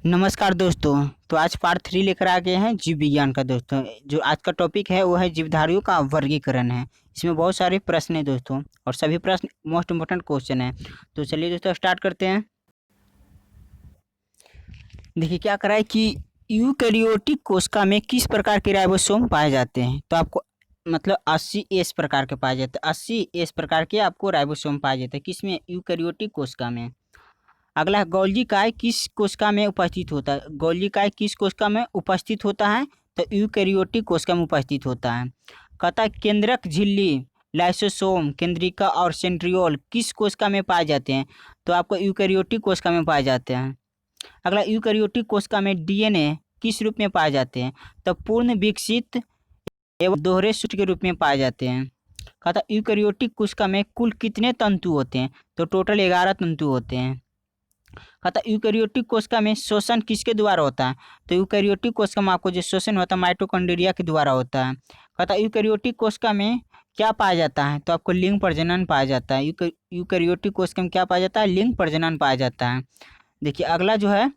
नमस्कार दोस्तों। तो आज पार्ट 3 लेकर आ गए हैं जीव विज्ञान का। दोस्तों जो आज का टॉपिक है वो है जीवधारियों का वर्गीकरण है। इसमें बहुत सारे प्रश्न हैं दोस्तों, और सभी प्रश्न मोस्ट इम्पोर्टेंट क्वेश्चन है। तो चलिए दोस्तों स्टार्ट करते हैं। देखिए क्या करा है कि यूकैरियोटिक कोशिका में किस प्रकार के राइबोसोम पाए जाते हैं। तो आपको मतलब 80S प्रकार के पाए जाते हैं। 80S प्रकार के आपको राइबोसोम पाए जाते हैं किसमें? यूकैरियोटिक कोशिका में। अगला है गोल्गी काय किस कोशिका में उपस्थित होता है। गोल्गी काय किस कोशिका में उपस्थित होता है? तो यूकैरियोटिक कोशिका में उपस्थित होता है। कहता है केंद्रक झिल्ली, लाइसोसोम, केंद्रिका और सेंट्रियोल किस कोशिका में पाए जाते हैं। तो आपको यूकैरियोटिक कोशिका में पाए जाते हैं। अगला यूकैरियोटिक कोशिका में डीएनए किस रूप में पाए जाते हैं। तो पूर्ण विकसित एवं दोहरे सूत्र के रूप में पाए जाते हैं। कहता है यूकैरियोटिक कोशिका में कुल कितने तंतु होते हैं। तो टोटल 11 तंतु होते हैं। कहता है यूकैरियोटिक कोशिका में शोषण किसके द्वारा होता है। तो यूकैरियोटिक कोशिका में आपको जो शोषण होता है माइटोकॉन्ड्रिया के द्वारा होता है। कहता है यूकैरियोटिक कोशिका में क्या पाया जाता है। तो आपको लिंग प्रजनन पाया जाता है। यूकैरियोटिक कोशिका में क्या पाया जाता है? लिंग प्रजनन पाया जाता है। देखिए अगला जो है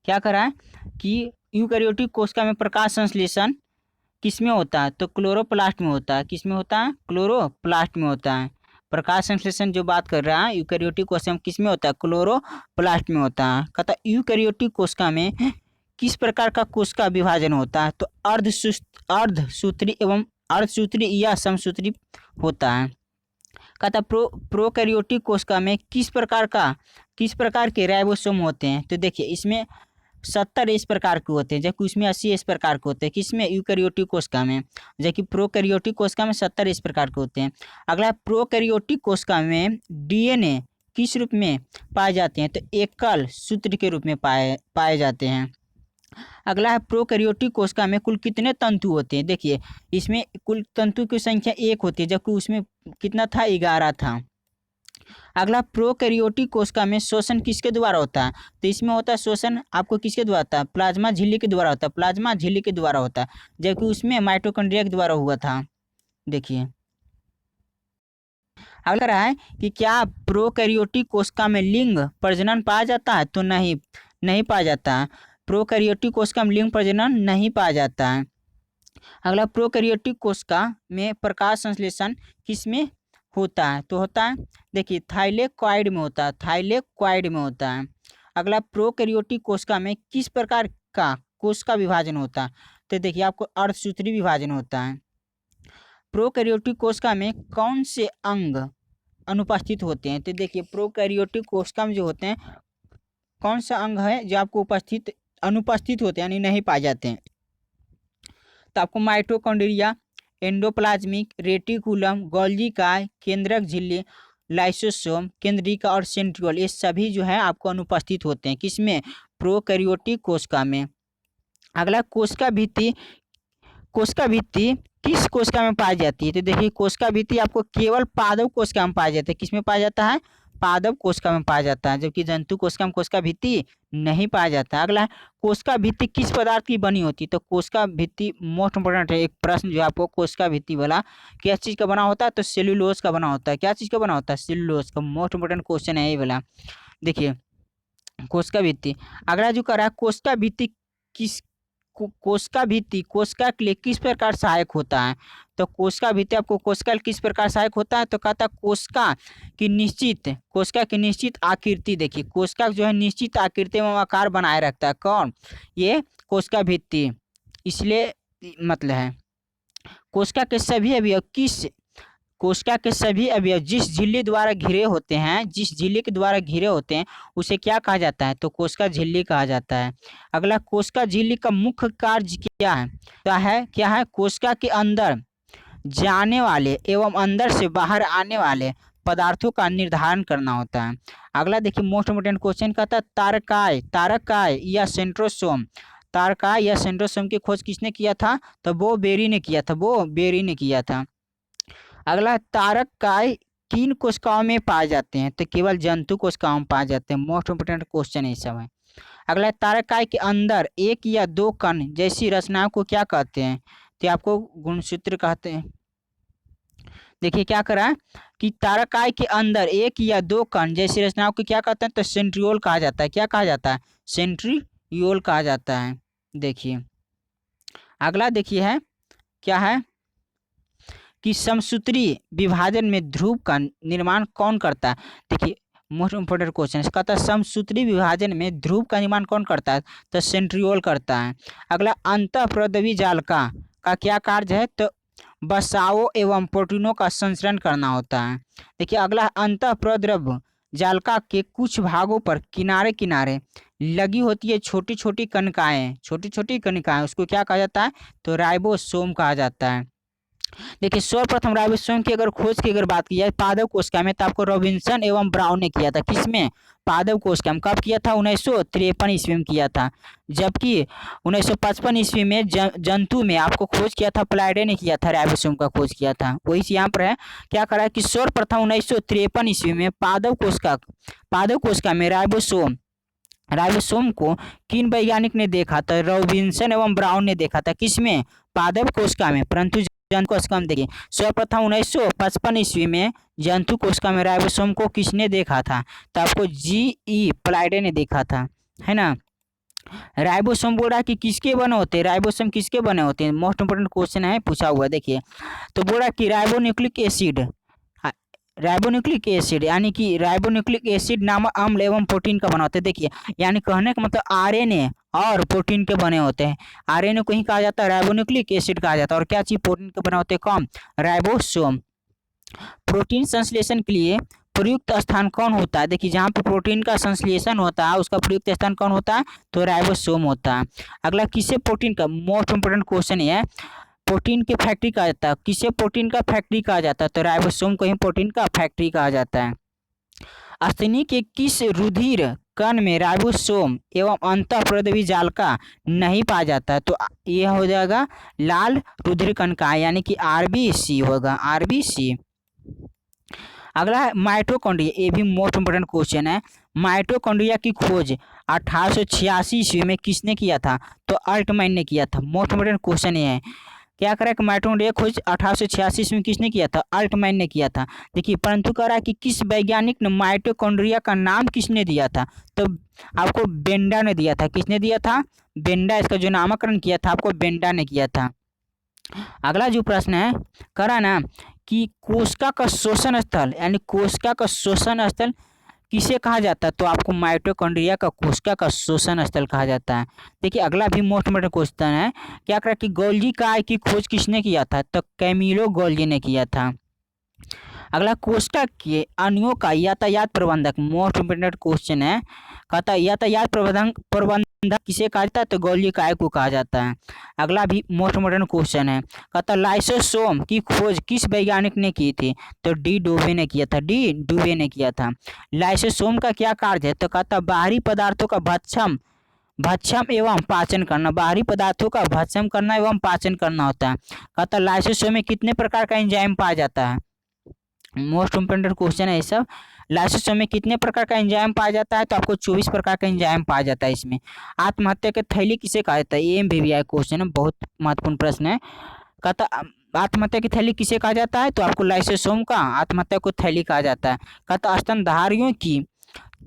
क्या करा है कि यूकैरियोटिक कोशिका में प्रकाश संश्लेषण किसमें होता है। तो क्लोरोप्लास्ट में होता है। किसमें होता है? क्लोरोप्लास्ट में होता है। प्रकाश संश्लेषण जो बात कर रहा है यूकैरियोटिक कोशिका में किसमें होता है? क्लोरोप्लास्ट में होता है। कहता है यूकैरियोटिक कोशिका में किस प्रकार का कोशिका विभाजन होता है। तो अर्धसूत्री एवं अर्धसूत्री या समसूत्री होता है। कहता है प्रोकैरियोटिक कोशिका में किस प्रकार के राइबोसोम होते हैं। तो देखिए इसमें 70 इस प्रकार के होते हैं, जबकि उसमें 80 इस प्रकार के होते हैं। किसमें? यूकैरियोटिक कोशिका में। जबकि प्रोकैरियोटिक कोशिका में 70 इस प्रकार के होते हैं। अगला प्रोकैरियोटिक कोशिका में डीएनए किस रूप में पाए जाते हैं। तो एकल सूत्र के रूप में पाए जाते हैं। अगला है प्रोकैरियोटिक कोशिका में कुल कितने तंतु होते हैं। देखिए इसमें कुल तंतु की संख्या 1 होती है, जबकि उसमें कितना था? 11 था। अगला प्रोकैरियोटिक कोशिका में शोषण किसके द्वारा होता है। तो इसमें होता है शोषण आपको किसके द्वारा होता है? प्लाज्मा झिल्ली के द्वारा होता है। प्लाज्मा झिल्ली के द्वारा होता है, जबकि उसमें माइटोकॉन्ड्रिया के द्वारा हुआ था। देखिए अगला रहा है कि क्या प्रोकैरियोटिक कोशिका में लिंग प्रजनन पाया जाता है। तो नहीं पाया जाता है। प्रोकैरियोटिक कोशिका में लिंग प्रजनन नहीं पाया जाता है। अगला प्रोकैरियोटिक कोशिका में प्रकाश संश्लेषण किसमें होता है। तो होता है देखिए थाइलेक्वाइड में होता है। थाइलेक्वाइड में होता है। अगला प्रोकैरियोटिक कोशिका में किस प्रकार का कोशिका विभाजन होता है। तो देखिए आपको अर्धसूत्री विभाजन होता है। प्रोकैरियोटिक कोशिका में कौन से अंग अनुपस्थित होते हैं। तो देखिए प्रोकैरियोटिक कोशिका में जो होते हैं कौन सा अंग है जो आपको अनुपस्थित होते हैं, यानी नहीं पाए जाते हैं। तो आपको माइटोकॉन्ड्रिया, एंडोप्लाज्मिक रेटिकुलम, गोल्गी काय, केंद्रक झिल्ली, लाइसोसोम, केंद्रिका और सेंट्रियोल, ये सभी जो है आपको अनुपस्थित होते हैं। किसमें? प्रोकैरियोटिक कोशिका में। अगला कोशिका भित्ति किस कोशिका में पाई जाती है। तो देखिए कोशिका भित्ति आपको केवल पादप कोशिका में पाया जाता है। किसमें पाया जाता है? पादप कोशिका में पाया जाता है, जबकि जंतु कोशिका में कोशिका भित्ति नहीं पाया जाता। अगला है कोशिका भित्ति किस पदार्थ की बनी होती है। तो कोशिका भित्ति मोस्ट इंपोर्टेंट है। एक प्रश्न जो आपको कोशिका भित्ति वाला क्या चीज़ का बना होता है। तो सेल्यूलोज का बना होता है। क्या चीज़ का बना होता है? सेल्यूलोज का। मोस्ट इंपोर्टेंट क्वेश्चन है ये वाला। देखिए कोशिका भित्ति। अगला जो कर रहा है कोशिका भित्ति कोशिका के लिए किस प्रकार सहायक होता है। तो कोशिका भित्ति आपको कोशिका किस प्रकार सहायक होता है। तो कहता है कोशिका की निश्चित आकृति। देखिए कोशिका जो है निश्चित आकृति में आकार बनाए रखता है। कौन? ये कोशिका भित्ति। इसलिए मतलब है कोशिका के सभी अवयव जिस झिल्ली द्वारा घिरे होते हैं, जिस झिल्ली के द्वारा घिरे होते हैं उसे क्या कहा जाता है। तो कोशिका झिल्ली कहा जाता है। अगला कोशिका झिल्ली का मुख्य कार्य क्या है? कोशिका के अंदर जाने वाले एवं अंदर से बाहर आने वाले पदार्थों का निर्धारण करना होता है। अगला देखिए मोस्ट इम्पोर्टेंट क्वेश्चन कहता है तारकाय या सेंट्रोसोम की खोज किसने किया था। तो वो बेरी ने किया था। अगला तारक काय किन कोशिकाओं में पाए जाते हैं। तो केवल जंतु कोशिकाओं में पाए जाते हैं। मोस्ट इंपोर्टेंट क्वेश्चन है सब है। अगला तारक काय के अंदर 1 या 2 कण जैसी रचनाओं को क्या कहते हैं। तो आपको गुणसूत्र कहते हैं। देखिए क्या करा है कि तारकाय के अंदर एक या दो कण जैसी रचनाओं को क्या कहते हैं, तो सेंट्रियोल कहा जाता है। क्या कहा जाता है? सेंट्रियोल कहा जाता है। देखिए अगला देखिए है क्या है कि समसूत्री विभाजन में ध्रुव का निर्माण कौन करता है? देखिए मोस्ट इंपोर्टेंट क्वेश्चन है, कहता है समसूत्री विभाजन में ध्रुव का निर्माण कौन करता है? तो सेंट्रियोल करता है। अगला अंतःप्रद्रवी जालिका का क्या कार्य है? तो वसाओं एवं प्रोटीनों का संचरण करना होता है। देखिए अगला अंतःप्रद्रव जालिका के कुछ भागों पर किनारे किनारे लगी होती है छोटी छोटी कणिकाएं, छोटी छोटी कणिकाएं, उसको क्या कहा जाता है? तो राइबोसोम कहा जाता है। देखिए सर्वप्रथम राइबोसोम की अगर खोज की अगर बात की जाए पादप कोशिका में, तो आपको रॉबिन्सन एवं ब्राउन ने किया था। किसमें? पादप कोशिका में। कब किया था? 1953 ईस्वी में किया था। जबकि 1955 ईस्वी में जंतु में आपको खोज किया था प्लाइडे ने किया था, राइबोसोम का खोज किया था। वही यहाँ पर है क्या करा है कि सर्वप्रथम 1953 ईस्वी में पादप कोशिका में राइबोसोम को किन वैज्ञानिक ने देखा था? रॉबिन्सन एवं ब्राउन ने देखा था। किसमें? पादप कोशिका में। परंतु जंतु कोशिका में देखिए सर्वप्रथम 1955 ईस्वी में जंतु कोशिका में राइबोसोम को किसने देखा था? तो आपको जी.ई. प्लाइडे ने देखा था, है ना। राइबोसोम बोल रहा है कि किसके बने होते हैं? राइबोसोम किसके बने होते हैं? मोस्ट इंपोर्टेंट क्वेश्चन है, पूछा हुआ। देखिए तो बोल रहा है कि राइबोन्यूक्लिक एसिड यानी कि राइबोन्यूक्लिक एसिड नामक अम्ल एवं प्रोटीन का बना होता है। देखिए यानी कहने का मतलब आरएनए और प्रोटीन के बने होते हैं। आरएनए को ही कहा जाता है राइबोन्यूक्लिक एसिड कहा जाता है। और क्या चीज प्रोटीन के बने होते हैं? कौन? राइबोसोम। प्रोटीन संश्लेषण के लिए प्रयुक्त स्थान कौन होता है? देखिए जहाँ पे प्रोटीन का संश्लेषण होता है उसका प्रयुक्त स्थान कौन होता है? तो राइबोसोम होता है। अगला किसे प्रोटीन का, मोस्ट इंपोर्टेंट क्वेश्चन है, प्रोटीन की फैक्ट्री कहा जाता है। किसे प्रोटीन का फैक्ट्री कहा जाता है? तो राइबोसोम को ही प्रोटीन का फैक्ट्री कहा जाता है। अस्थनि के किस रुधिर कण में राइबोसोम एवं अंतःप्रद्रवी जालिका नहीं पाया जाता है? तो यह हो जाएगा लाल रुधिर कण का, यानी कि आरबीसी होगा, आरबीसी। अगला है माइटोकॉन्ड्रिया, ये भी मोस्ट इंपोर्टेंट क्वेश्चन है। माइटोकॉन्ड्रिया की खोज 1886 ईस्वी में किसने किया था? तो अल्टमैन ने किया था। मोस्ट इंपोर्टेंट क्वेश्चन ये है क्या करा कि माइटोकॉन्ड्रिया खोज 1886 ईस्वी में किसने किया था? अल्टमैन ने किया था। देखिए परंतु कह रहा है कि किस वैज्ञानिक ने माइटोकॉन्ड्रिया का नाम किसने दिया था? तो आपको बेंडा ने दिया था। किसने दिया था? बेंडा। इसका जो नामकरण किया था आपको बेंडा ने किया था। अगला जो प्रश्न है करा ना कि कोशिका का शोषण स्थल यानी कोशिका का शोषण स्थल किसे कहा जाता है? तो आपको माइटोकॉन्ड्रिया का कोशिका का शोषण स्थल कहा जाता है। देखिए अगला भी मोस्ट इंपोर्टेंट क्वेश्चन है क्या करा कि गोल्जी काय की खोज किसने किया था? तो कैमिलो गोल्जी ने किया था। अगला कोशिका के अणुओं का यातायात प्रबंधक, मोस्ट इंपोर्टेंट क्वेश्चन है, कहता है यातायात प्रबंधक किसे कहा जाता है? तो गोल्जी काय को कहा जाता है। अगला भी मोस्ट इंपोर्टेंट क्वेश्चन है, कहता लाइसोसोम की खोज किस वैज्ञानिक ने की थी? तो डी डुबे ने किया था, डी डुबे ने किया था। लाइसोसोम का क्या कार्य है? तो कहता बाहरी पदार्थों का भक्षम एवं पाचन करना, बाहरी पदार्थों का भक्षम करना एवं पाचन करना होता है। कहता लाइसोसोम में कितने प्रकार का एंजाइम पाया जाता है? मोस्ट इंपोर्टेंट क्वेश्चन है ये सब। लाइसोसोम में कितने प्रकार का एंजाइम पाया जाता है? तो आपको 24 प्रकार का एंजाइम पाया जाता है इसमें। आत्महत्या के थैली किसे कहा जाता है? एमवीवीआई क्वेश्चन है, बहुत महत्वपूर्ण प्रश्न है। कहता आत्महत्या की थैली किसे कहा जाता है? तो आपको लाइसोसोम का आत्महत्या को थैली कहा जाता है। कहता स्तनधारियों की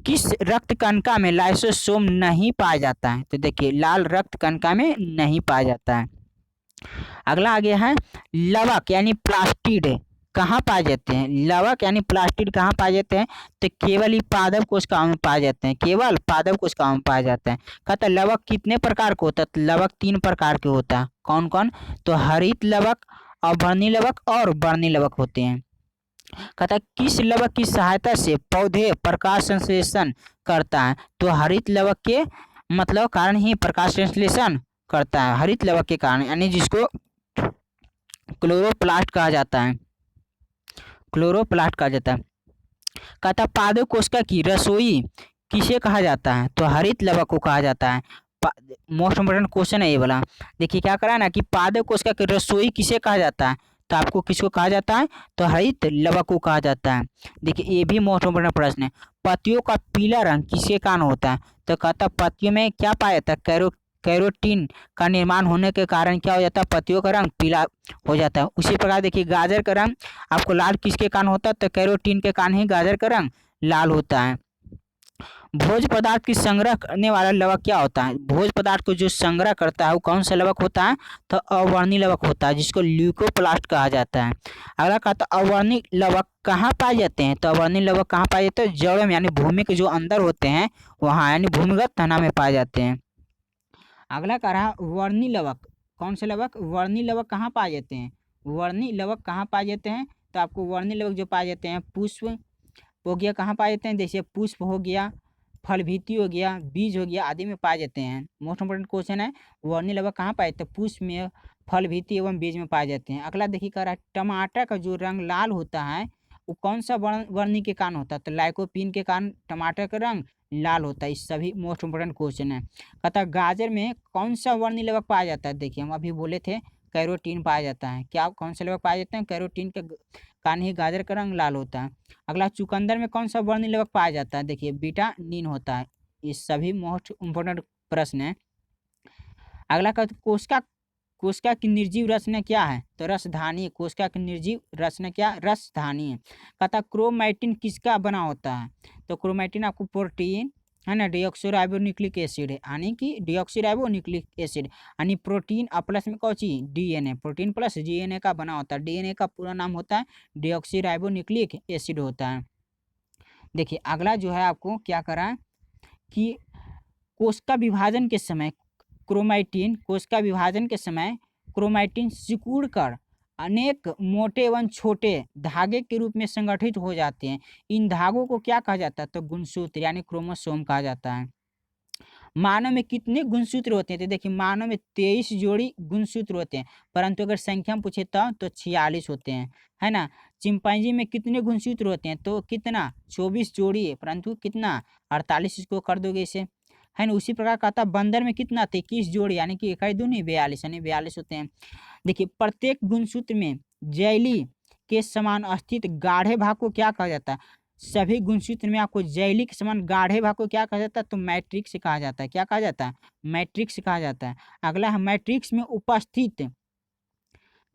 किस रक्त कणिका में लाइसोसोम नहीं पाया जाता है? तो देखिए लाल रक्त कणिका में नहीं पाया जाता है। अगला आ गया है लवक यानी प्लास्टिड कहाँ पाए जाते हैं? लवक यानी प्लास्टिड कहाँ पाए जाते हैं? तो केवल ही पादप कोशिकाओं में पाए जाते हैं, केवल पादप कोशिकाओं में पाए जाते हैं। कहता है लवक कितने प्रकार के होता है? तो लवक 3 प्रकार के होता है। कौन कौन? तो हरित लवक, अवर्णी लवक और वर्णी लवक होते हैं। कहता है किस लवक की सहायता से पौधे प्रकाश संश्लेषण करता है? तो हरित लवक के मतलब कारण ही प्रकाश संश्लेषण करता है, हरित लवक के कारण, यानी जिसको क्लोरोप्लास्ट कहा जाता है, क्लोरोप्लास्ट कहा जाता है। कहता पादप कोशिका की रसोई किसे कहा जाता है? तो हरित लवक को कहा जाता है। मोस्ट इंपोर्टेंट क्वेश्चन है ये वाला। देखिए क्या करा ना कि पादप कोशिका की रसोई किसे कहा जाता है? तो आपको किसको कहा जाता है? तो हरित लवक को कहा जाता है। देखिए ये भी मोस्ट इंपोर्टेंट प्रश्न है। पत्तियों का पीला रंग किसके कारण होता है? तो कहता पत्तियों में क्या पाया जाता है? कैरोटीन का निर्माण होने के कारण क्या हो जाता है, पत्तियों का रंग पीला हो जाता है। उसी प्रकार देखिए गाजर का रंग आपको लाल किसके कारण होता है, तो कैरोटीन के कारण ही गाजर का रंग लाल होता है। भोज्य पदार्थ की संग्रह करने वाला लवक क्या होता है, भोज्य पदार्थ को जो संग्रह करता है वो कौन सा लवक होता है, तो अवर्णी लवक होता है, जिसको ल्यूकोप्लास्ट कहा जाता है। अगला कहता है अवर्णी लवक कहाँ पाए जाते हैं, तो अवर्णी लवक कहाँ पाए जाते हैं, जड़ों में यानी भूमि के जो अंदर होते हैं वहाँ यानी भूमिगत तना में पाए जाते हैं। अगला कह रहा वर्णी लवक, कौन से लवक, वर्णी लवक कहाँ पाए जाते हैं, वर्णी लवक कहाँ पाए जाते हैं, तो आपको वर्णी लवक जो पाए जाते हैं पुष्प हो गया, कहाँ पाए जाते हैं, जैसे पुष्प हो गया, फल भीति हो गया, बीज हो गया आदि में पाए जाते हैं। मोस्ट इंपोर्टेंट क्वेश्चन है, वर्णी लवक कहाँ पाए जाते हैं, पुष्प में, फल भीति एवं बीज में पाए जाते हैं। अगला देखिए कह रहा है टमाटर का जो रंग लाल होता है वो कौन सा वर्णी के कारण होता है, तो लाइकोपीन के कारण टमाटर का रंग लाल होता है। इस सभी मोस्ट इंपोर्टेंट क्वेश्चन है। कहता गाजर में कौन सा वर्णी लवक पाया जाता है, देखिए हम अभी बोले थे कैरोटीन पाया जाता है, क्या कौन से लवक पाए जाते हैं, कैरोटीन के कारण ही गाजर का रंग लाल होता है। अगला चुकंदर में कौन सा वर्णी लवक पाया जाता है, देखिए विटामिन होता है। ये सभी मोस्ट इंपोर्टेंट प्रश्न है। अगला का कोशिका, कोशिका की निर्जीव रचना क्या है, तो रसधानी, कोशिका की निर्जीव रचना क्या, रसधानी है। कहता क्रोमैटिन किसका बना होता है, तो क्रोमैटिन आपको प्रोटीन है ना, डिऑक्सीराइबोन्यूक्लिक एसिड है, यानी कि डिऑक्सीराइबोन्यूक्लिक एसिड यानी प्रोटीन और प्लस में कौन सी डीएनए, प्रोटीन प्लस डीएनए का बना होता है। डीएनए का पूरा नाम होता है डिऑक्सीराइबोन्यूक्लिक एसिड होता है। देखिए अगला जो है आपको क्या करा है कि कोशिका विभाजन के समय क्रोमैटिन, कोशिका विभाजन के समय क्रोमैटिन सिकुड़ कर अनेक मोटे एवं छोटे धागे के रूप में संगठित हो जाते हैं। इन धागों को क्या कहा जाता है, तो गुणसूत्र यानी क्रोमोसोम कहा जाता है। मानव में कितने गुणसूत्र होते हैं, तो देखिए मानव में 23 जोड़ी गुणसूत्र होते हैं, परंतु अगर संख्या में पूछे तो 46 होते हैं, है ना। चिंपैंजी में कितने गुणसूत्र होते हैं, तो कितना 24 जोड़ी है, परंतु कितना 48, इसको कर दोगे इसे, है ना। उसी प्रकार कहता बंदर में कितना 23 जोड़ी यानी कि इकाई दूनी 42 यानी 42 होते हैं। देखिए प्रत्येक गुणसूत्र में जैली के समान स्थित गाढ़े भाग को क्या कहा जाता है, सभी गुणसूत्र में आपको जैली के समान गाढ़े भाग को क्या कहा जाता है, तो मैट्रिक्स कहा जाता है। क्या कहा जाता है, मैट्रिक्स कहा जाता है। अगला है मैट्रिक्स में उपस्थित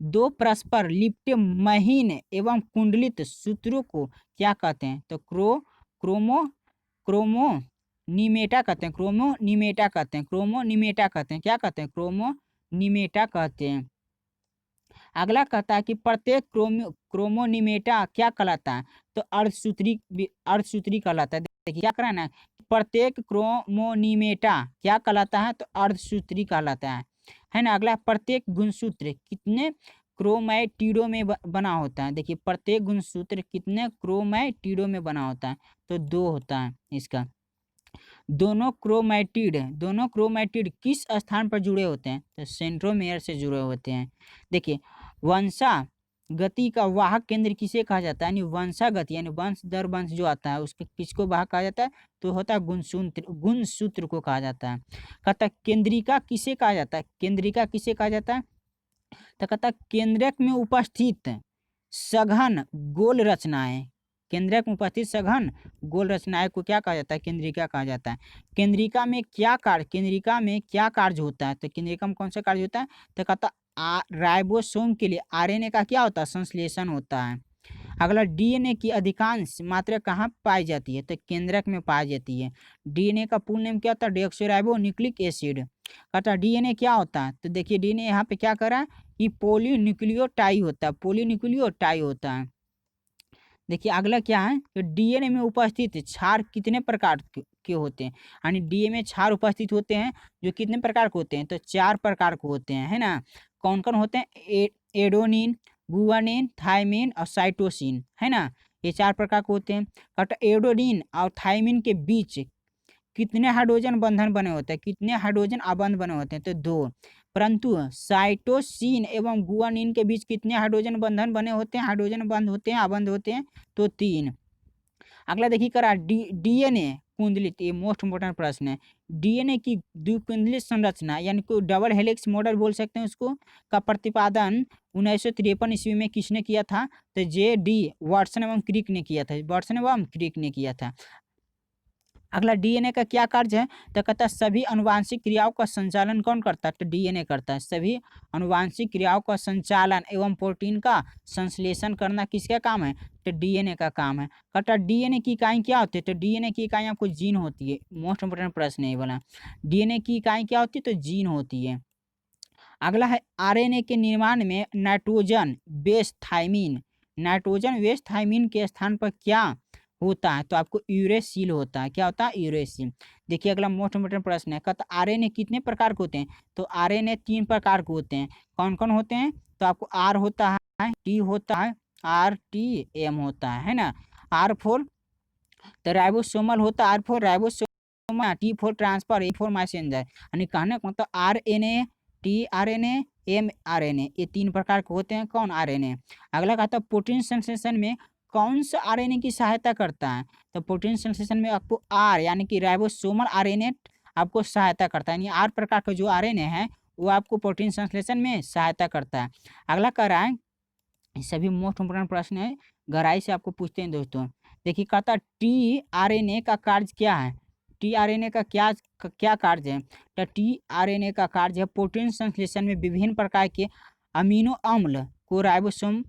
दो परस्पर लिपटे महीन एवं कुंडलित सूत्रों को क्या कहते हैं, तो क्रोमोनिमेटा कहते हैं, क्रोमोनिमेटा कहते हैं, क्रोमोनिमेटा कहते हैं, क्या कहते हैं, क्रोमोनिमेटा कहते हैं। अगला कहता है कि प्रत्येक क्रोमोनिमेटा क्या कहलाता है, तो अर्धसूत्री कहलाता है। देखिए क्या करना है, प्रत्येक क्रोमोनिमेटा क्या कहलाता है, तो अर्धसूत्री कहलाता है ना। अगला प्रत्येक गुणसूत्र कितने क्रोमैटिडों में बना होता है, देखिए प्रत्येक गुणसूत्र कितने क्रोमैटिडों में बना होता है, तो 2 होता है इसका। दोनों क्रोमैटिड किस स्थान पर जुड़े होते हैं, तो सेंट्रोमेयर से जुड़े होते हैं। देखिए वंशा गति का वाहक केंद्र किसे कहा जाता है, यानी वंशा गति यानी वंश दर वंश जो आता है उसके किसको वाहक कहा जाता है, तो होता है गुणसूत्र को कहा जाता है। कहता केंद्रिका किसे कहा जाता है, केंद्रिका किसे कहा जाता है, तो कहता केंद्रक में उपस्थित सघन गोल रचनाएं, केंद्रक में उपस्थित सघन गोल रचनाएं को क्या कहा जाता है, केंद्रिका कहा जाता है। केंद्रिका में क्या कार्य, केंद्रिका में क्या कार्य होता है, तो केंद्रिका में कौन सा कार्य होता है, तो कहता राइबोसोम के लिए आरएनए का क्या होता है, संश्लेषण होता है। अगला डीएनए की अधिकांश मात्रा कहाँ पाई जाती है, तो केंद्रक में पाई जाती है। डीएनए का पूर्ण नाम क्या होता है, डिऑक्सीराइबोन्यूक्लिक एसिड। कहता डीएनए क्या होता है, तो देखिए डीएनए यहाँ पे क्या कर रहा है कि पॉलीन्यूक्लियोटाइड होता है, पॉलीन्यूक्लियोटाइड होता है। देखिए अगला क्या है, तो डीएनए में उपस्थित क्षार कितने प्रकार के होते हैं, यानी डीएनए में क्षार उपस्थित होते हैं जो कितने प्रकार के होते हैं, तो 4 प्रकार के होते हैं, है ना। कौन कौन होते हैं, एडोनिन, गुआनिन, थायमिन और साइटोसिन, है ना। ये 4 प्रकार के होते हैं। बट एडोनिन और थायमिन के बीच कितने हाइड्रोजन बंधन बने होते हैं, कितने हाइड्रोजन आबंध बने होते हैं, तो 2। परंतु साइटोसिन एवं गुआनिन के बीच कितने हाइड्रोजन बंधन बने होते हैं, हाइड्रोजन बंध होते हैं, आबंध होते हैं, तो 3। अगला देखिए करा डीएनए कुंडलित, ये मोस्ट इंपोर्टेंट प्रश्न है। डीएनए की द्विकुंडलित संरचना यानी कि डबल हेलिक्स मॉडल बोल सकते हैं उसको, का प्रतिपादन 1953 ईस्वी में किसने किया था, तो जे डी वाटसन एवं क्रिक ने किया था, वाटसन एवं क्रिक ने किया था। अगला डीएनए का क्या कार्य है, तो कहता है सभी अनुवांशिक क्रियाओं का संचालन कौन करता है, तो डीएनए करता है। सभी अनुवांशिक क्रियाओं का संचालन एवं प्रोटीन का संश्लेषण करना किसका काम है, तो डीएनए का काम है। कहता डीएनए की इकाई क्या होती है, तो डीएनए की इकाई आपको जीन होती है। मोस्ट इंपोर्टेंट प्रश्न है बोला, डीएनए की इकाई क्या होती है, तो जीन होती है। अगला है आरएनए के निर्माण में nitrogen base thymine, nitrogen base thymine के स्थान पर क्या होता है, तो आपको यूरेसिल होता है। क्या होता है, यूरेसिल। देखिए अगला मोस्ट इंपोर्टेंट प्रश्न है, कहता आरएनए कितने प्रकार के होते हैं, तो आरएनए 3 प्रकार के होते हैं। कौन कौन होते हैं, तो आपको आर होता है, टी होता है, आर टी एम होता है ना। आर फोर तो राइबोसोमल होता है, R for ribosomal, T for transfer, A for messenger. यानी कहने का मतलब RNA, T RNA, M RNA, ये 3 प्रकार के होते हैं। कौन, आरएनए। अगला कहता है प्रोटीन संश्लेषण में कौन सा आरएनए की सहायता करता है, तो प्रोटीन संश्लेषण में आपको आर यानी कि राइबोसोमल आरएनए आपको सहायता करता है। यानी 8 प्रकार का जो आरएनए है वो आपको प्रोटीन संश्लेषण में सहायता करता है। अगला कह रहा है, सभी मोस्ट इंपोर्टेंट प्रश्न है, गहराई से आपको पूछते हैं दोस्तों। देखिए कहता टी आरएनए का कार्य क्या है, टी आरएनए का क्या कार्य है, तो टी आरएनए का कार्य है प्रोटीन संश्लेषण में विभिन्न प्रकार के अमीनो अम्ल को राइबोसोम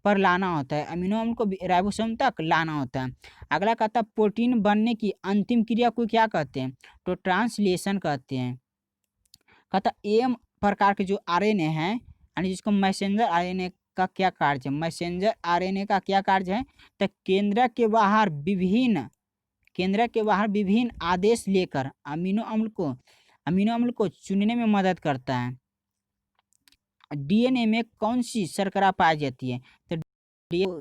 पर लाना होता है, अमीनो अम्ल को राइबोसोम तक लाना होता है। अगला कहता है प्रोटीन बनने की अंतिम क्रिया को क्या कहते हैं, तो ट्रांसलेशन कहते हैं। कहता एम प्रकार के जो आरएनए हैं, यानी जिसको मैसेंजर आरएनए का क्या कार्य है, मैसेंजर आरएनए का क्या कार्य है, तो केंद्रक के बाहर विभिन्न आदेश लेकर अमीनो अम्ल को चुनने में मदद करता है। डीएनए में कौन सी शर्करा पाई जाती है, तो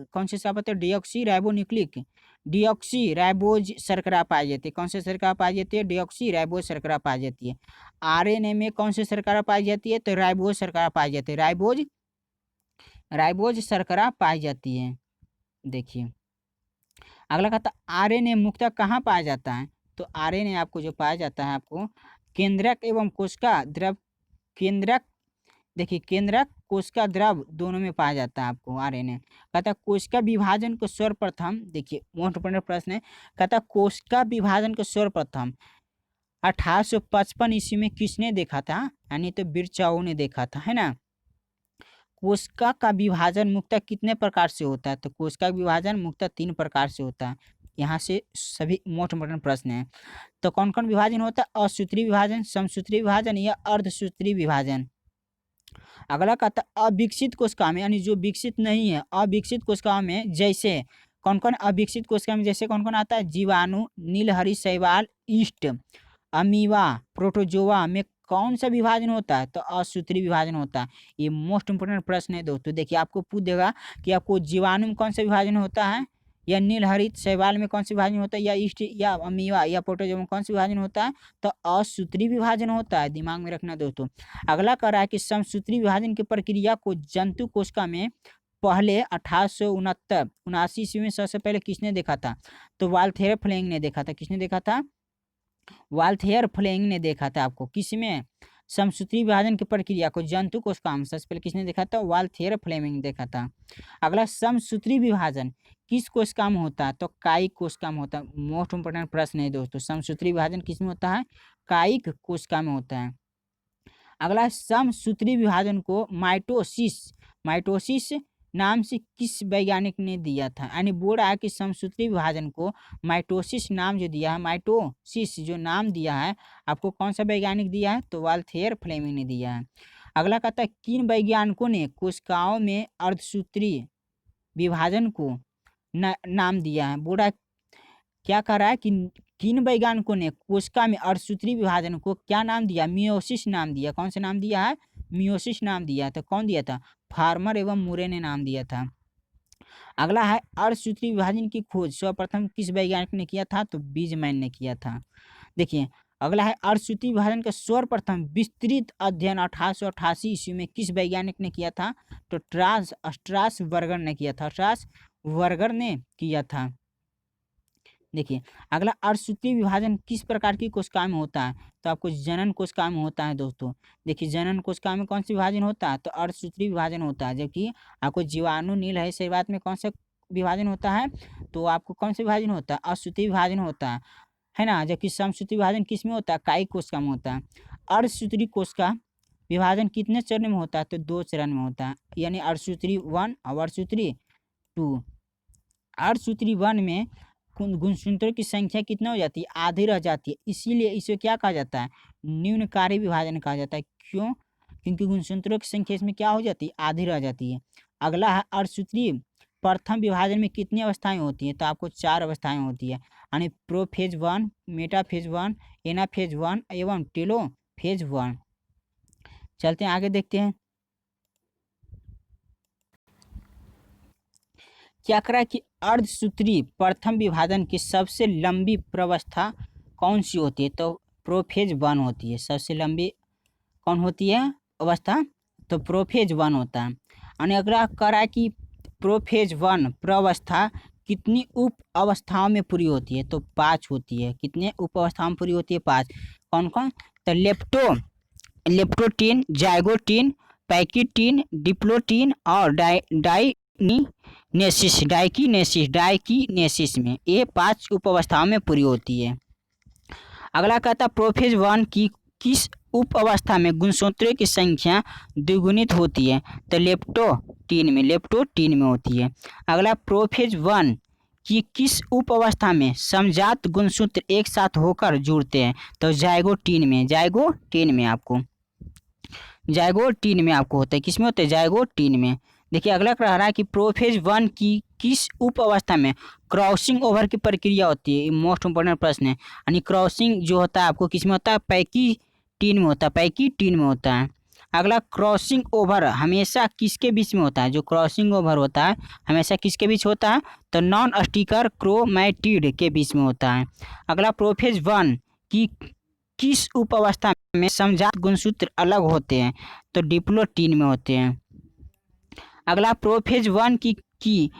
कौन सी शर्करा पाई, डीऑक्सी राइबोन्यूक्लिक डीऑक्सी राइबोज शर्करा पाई जाती है। कौन सी शर्करा पाई जाती है, डीऑक्सी राइबोज शर्करा पाई जाती है। आरएनए में कौन सी शर्करा पाई जाती है, तो राइबोज शर्करा पाई जाती है, राइबोज शर्करा पाई जाती है। देखिए अगला कहता आरएनए मुख्यतः कहाँ पाया जाता है, तो आरएनए आपको जो पाया जाता है आपको केंद्रक एवं कोशिका द्रव, केंद्रक, देखिए केंद्रक कोशिका द्रव दोनों में पाया जाता है आपको आरएनए। कहता कोशिका विभाजन को सर्वप्रथम, देखिए मोस्ट इंपोर्टेंट प्रश्न है, कहता कोशिका विभाजन को सर्वप्रथम 1855 ईस्वी में किसने देखा था, यानी तो बिरचाओ ने देखा था, है ना। कोशिका का विभाजन मुख्यतः कितने प्रकार से होता है, तो कोशिका का विभाजन मुख्यतः 3 प्रकार से होता है। यहाँ से सभी मोस्ट इंपोर्टेंट प्रश्न है। तो कौन कौन विभाजन होता है, असूत्री विभाजन, समसूत्री विभाजन या अर्धसूत्री विभाजन। अगला कहता अविकसित कोशिका में, यानी जो विकसित नहीं है, अविकसित कोशिका में जैसे कौन कौन, अविकसित कोशिका में जैसे कौन कौन आता है, जीवाणु, नीलहरी शैवाल, ईस्ट, अमीबा, प्रोटोजोआ में कौन सा विभाजन होता है, तो असूत्री विभाजन होता है। ये मोस्ट इंपोर्टेंट प्रश्न है दोस्तों। देखिए आपको पूछ देगा कि आपको जीवाणु में कौन सा विभाजन होता है, या नीलहरित शैवाल में कौन सा विभाजन होता है, या ईस्ट या अमीबा या प्रोटोजोआ में कौन सा विभाजन होता है, तो असूत्री विभाजन होता है। दिमाग में रखना दोस्तों। अगला कह रहा है कि समसूत्री विभाजन की प्रक्रिया को जंतु कोशिका में पहले 1869 ईस्वी में सबसे पहले किसने देखा था, तो वाल्थेयर फ्लेमिंग ने देखा था। किसने देखा था, वाल्थेयर फ्लेमिंग ने देखा था। आपको किसमें, समसूत्री विभाजन की प्रक्रिया को जंतु कोशिका में सबसे पहले किसने देखा था, वाल्थेयर फ्लेमिंग ने देखा था। अगला समसूत्री विभाजन किस कोशिका में होता है, तो कायिक कोशिका में होता है। मोस्ट इंपोर्टेंट प्रश्न है दोस्तों, समसूत्री विभाजन किस में होता है, कायिक कोशिका में होता है। अगला समसूत्री विभाजन को माइटोसिस नाम से किस वैज्ञानिक ने दिया था, यानी बोल रहा है कि समसूत्री विभाजन को माइटोसिस नाम जो दिया है, माइटोसिस जो नाम दिया है आपको कौन सा वैज्ञानिक दिया है, तो वाल्थेयर फ्लेमिंग ने दिया है। अगला कहता है किन वैज्ञानिकों ने कोशिकाओं में अर्धसूत्री विभाजन को नाम दिया है। बोल रहा है, क्या कह रहा है कि किन वैज्ञानिकों ने कोशिका में अर्धसूत्री विभाजन को क्या नाम दिया, मियोसिस नाम दिया। कौन सा नाम दिया है, मियोसिस नाम दिया था। कौन दिया था, फार्मर एवं मुरे ने नाम दिया था। अगला है अर्धसूत्री विभाजन की खोज सर्वप्रथम किस वैज्ञानिक ने किया था, तो बीजमैन ने किया था। देखिए अगला है अर्धसूत्री विभाजन का सर्वप्रथम विस्तृत अध्ययन 1888 ईस्वी में किस वैज्ञानिक ने किया था, तो स्ट्रासबर्गर ने किया था, स्ट्रासबर्गर ने किया था। देखिए अगला अर्धसूत्री विभाजन किस प्रकार की कोशिका में होता है, तो आपको जनन कोशिका में होता है दोस्तों। देखिए जनन कोशिका में कौन सा विभाजन होता है, तो अर्धसूत्री विभाजन होता है। जबकि आपको जीवाणु, नीलहरी शैवाल में कौन सा विभाजन होता है, तो आपको कौन सा विभाजन होता है, असूत्री विभाजन होता है। है ना, जबकि समसूत्री विभाजन किस में होता है, कायिक कोशिका में होता है। अर्धसूत्री कोशिका विभाजन कितने चरण में होता है, तो 2 चरण में होता है, यानी अर्धसूत्री 1 और अर्धसूत्री 2। अर्धसूत्री 1 में गुणसूत्रों की संख्या कितना हो जाती है, आधी रह जाती है, इसीलिए इसे क्या कहा जाता है, न्यूनकारी विभाजन कहा जाता है। क्यों, क्योंकि गुणसूत्रों की संख्या इसमें क्या हो जाती है, आधी रह जाती है। अगला है अर्धसूत्री प्रथम विभाजन में कितनी अवस्थाएं होती हैं, तो आपको 4 अवस्थाएं होती है, यानी प्रोफेज 1, मेटाफेज 1, एनाफेज 1 एवं टेलोफेज 1। चलते हैं आगे देखते हैं। क्या करा है कि अर्धसूत्री प्रथम विभाजन की सबसे लंबी प्रवस्था कौन सी होती है, तो प्रोफेज 1 होती है। सबसे लंबी कौन होती है अवस्था, तो प्रोफेज 1 होता है। और अगला करा है कि प्रोफेज 1 प्रवस्था कितनी उप अवस्थाओं में पूरी होती है, तो 5 होती है। कितने उप अवस्थाओं में पूरी होती है, 5। कौन कौन, तो लेप्टोटीन, जाइगोटीन, पैकिटीन, डिप्लोटीन और डाइकीनेसिस में, ये 5 उप अवस्थाओं में पूरी होती है। अगला कहता है प्रोफेज 1 की किस उप अवस्था में गुणसूत्रों की संख्या द्विगुणित होती है, तो लेप्टोटीन में होती है। अगला प्रोफेज 1 कि किस उप अवस्था में समजात गुणसूत्र एक साथ होकर जुड़ते हैं, तो जाइगोटीन में आपको होता है। किसमें होता है, जाइगोटीन में। देखिए अगला कह रहा है कि प्रोफेज 1 की किस उप अवस्था में क्रॉसिंग ओवर की प्रक्रिया होती है, ये मोस्ट इंपोर्टेंट प्रश्न है। यानी क्रॉसिंग जो होता है आपको किसमें होता है, पैकिटीन में होता है। अगला क्रॉसिंग ओवर हमेशा किसके बीच में होता है, जो क्रॉसिंग ओवर होता है हमेशा किसके बीच होता है, तो नॉन स्टिकर क्रोमैटिड के बीच में होता है। अगला प्रोफेज 1 की किस उप अवस्था में समजात गुणसूत्र अलग होते हैं, तो डिप्लोटीन में होते हैं। अगला प्रोफेज 1 की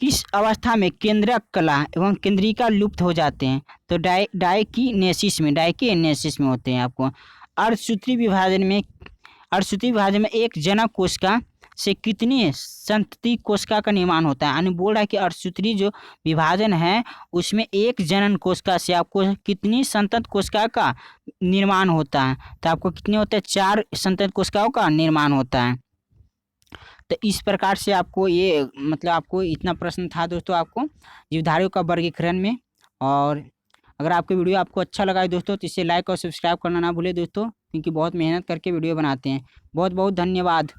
किस अवस्था में केंद्रक कला एवं केंद्रिका लुप्त हो जाते हैं, तो डाइकीनेसिस में होते हैं आपको। अर्धसूत्री विभाजन में एक जनक कोशिका से कितनी संतति कोशिका का निर्माण होता है, यानी बोल रहा है कि अर्धसूत्री जो विभाजन है उसमें एक जनन कोशिका से आपको कितनी संतत कोशिका का निर्माण होता है, तो आपको कितने होते हैं, 4 संतत कोशिकाओं का निर्माण होता है। तो इस प्रकार से आपको ये मतलब आपको इतना प्रश्न था दोस्तों आपको जीवधारियों का वर्गीकरण में। और अगर आपको वीडियो आपको अच्छा लगा है दोस्तों, तो इसे लाइक और सब्सक्राइब करना ना भूले दोस्तों, क्योंकि बहुत मेहनत करके वीडियो बनाते हैं। बहुत बहुत धन्यवाद।